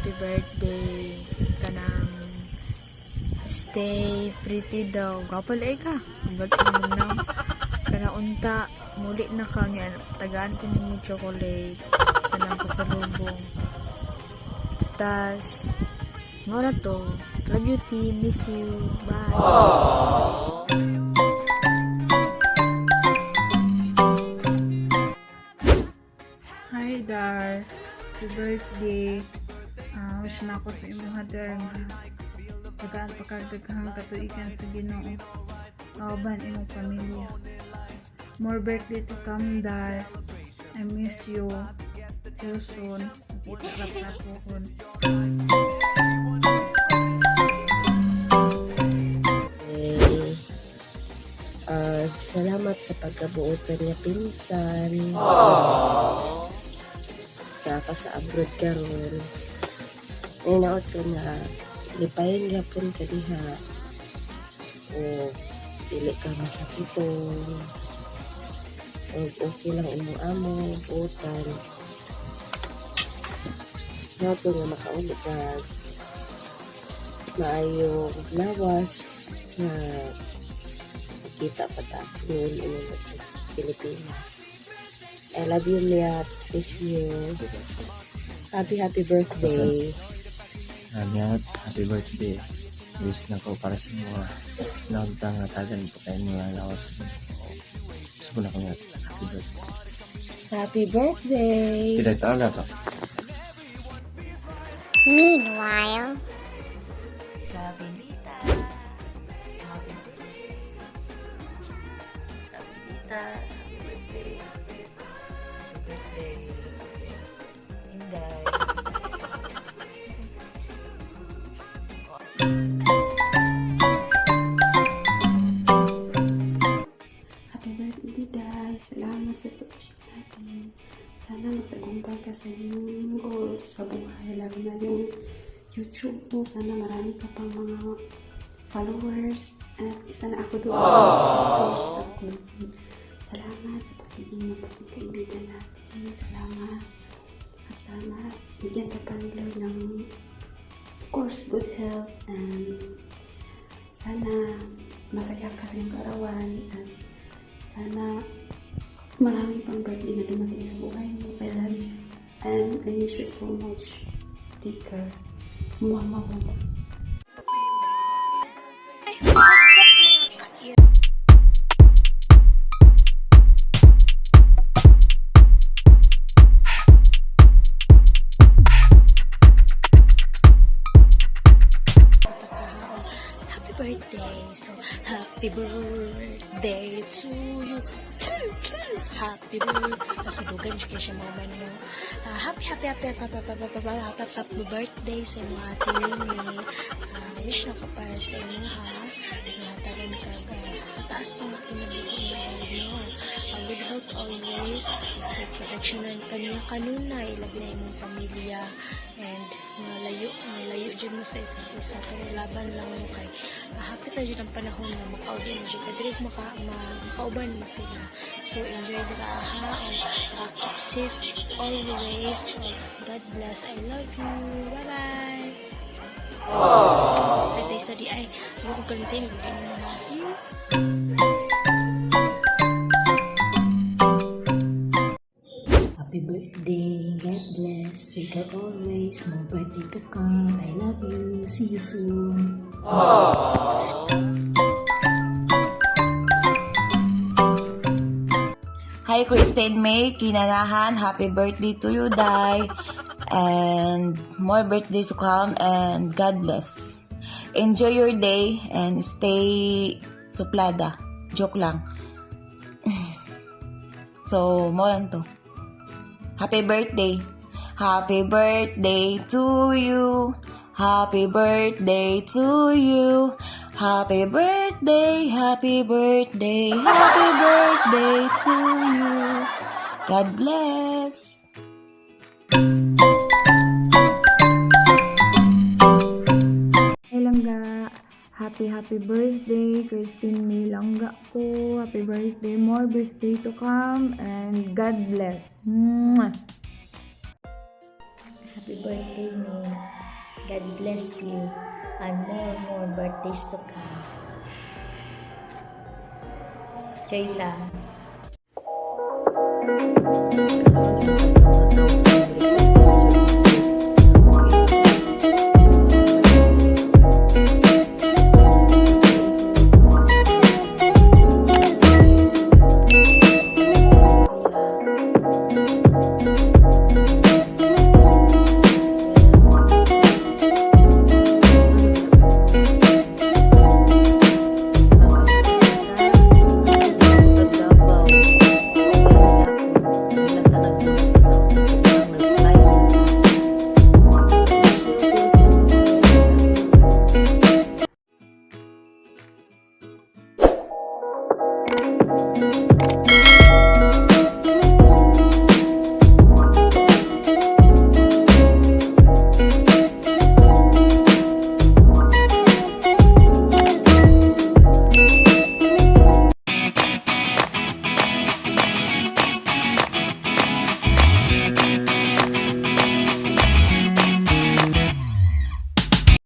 happy birthday kanang stay pretty daw. Gapal ka. Hanggang na kana unta muli na ka niya. Tagaan ko ni chocolate kanang pasalubong. Tas mura to. Love you, T. Miss you. Bye. Hi, Dar. Happy birthday. Wish na ako sa imong hadar nga tagaan pagkagdaghang katuigan sa Ginoo. Kauban imong pamilya. More birthday to come, Dar. I miss you. See you soon. Kita po ko. Salamat sa pagkabuotan niya pinsan. Kaka sa abroad karon. Ninaot ko na lipayin gapon ka diha. O dili ka masakitong. O okay lang imong amo, buotan. Ninaot ko nga makaulit ka maayong lawas na kita pa tayo yun sa Pilipinas. I love you, Liat. Miss you. Happy birthday. Liat, happy birthday. Wish na ko para sa mga nagtang natagan po kayo mga lawas. Gusto na ko nga. Happy birthday. Happy birthday. Tidak tahu na to. Meanwhile, Sabi ni Tita. Happy birthday. Happy birthday. Inday. Happy birthday, Day. Salamat sa project natin. Sana magtagumpay ka sa iyong goals sa buhay. Lalo na yung YouTube mo. Sana marami ka pang mga followers. At isa na ako doon. Salamat sa pagiging mabuting kaibigan natin. Salamat. At sana bigyan ka pa ni Lord ng, of course, good health. And sana masaya ka sa iyong kaarawan. At sana marami pang birthday na dumating sa buhay mo. I love you. And I miss you so much. Take care. Mama. birthday. So, happy birthday to you. Happy birthday. Nasudugan siya siya mga man mo. Happy birthday sa inyo ate Lini. Wish na ka para sa inyo ha. Nahatagan ka taas pa nga pinag-iinag mo. Good health always. Good protection ng kanya kanuna. Ilabi na imong pamilya. And malayo dyan mo sa isa't isa. Kaya laban lang mo kay happy tayo dyan ang panahon na makauban mo siya. Kadrig makauban mo sila. So enjoy the raha. Keep safe always. God bless. I love you. Bye-bye. Patay sa di ay. Huwag ko galitin. Happy birthday, God bless, we got always more birthday to come. I love you, see you soon. Hi, Kristen May, kinanahan, happy birthday to you, Day, and more birthdays to come, and God bless. Enjoy your day and stay suplada. Joke lang. So, mo lang to. Happy birthday. Happy birthday to you. Happy birthday to you. Happy birthday, happy birthday, happy birthday to you. God bless. Hey Langga, happy birthday, Christine May Langga ko. Happy birthday, more birthday to come, and God bless. Mwah! Happy birthday, May. God bless you. And more birthdays to come. Joy lang.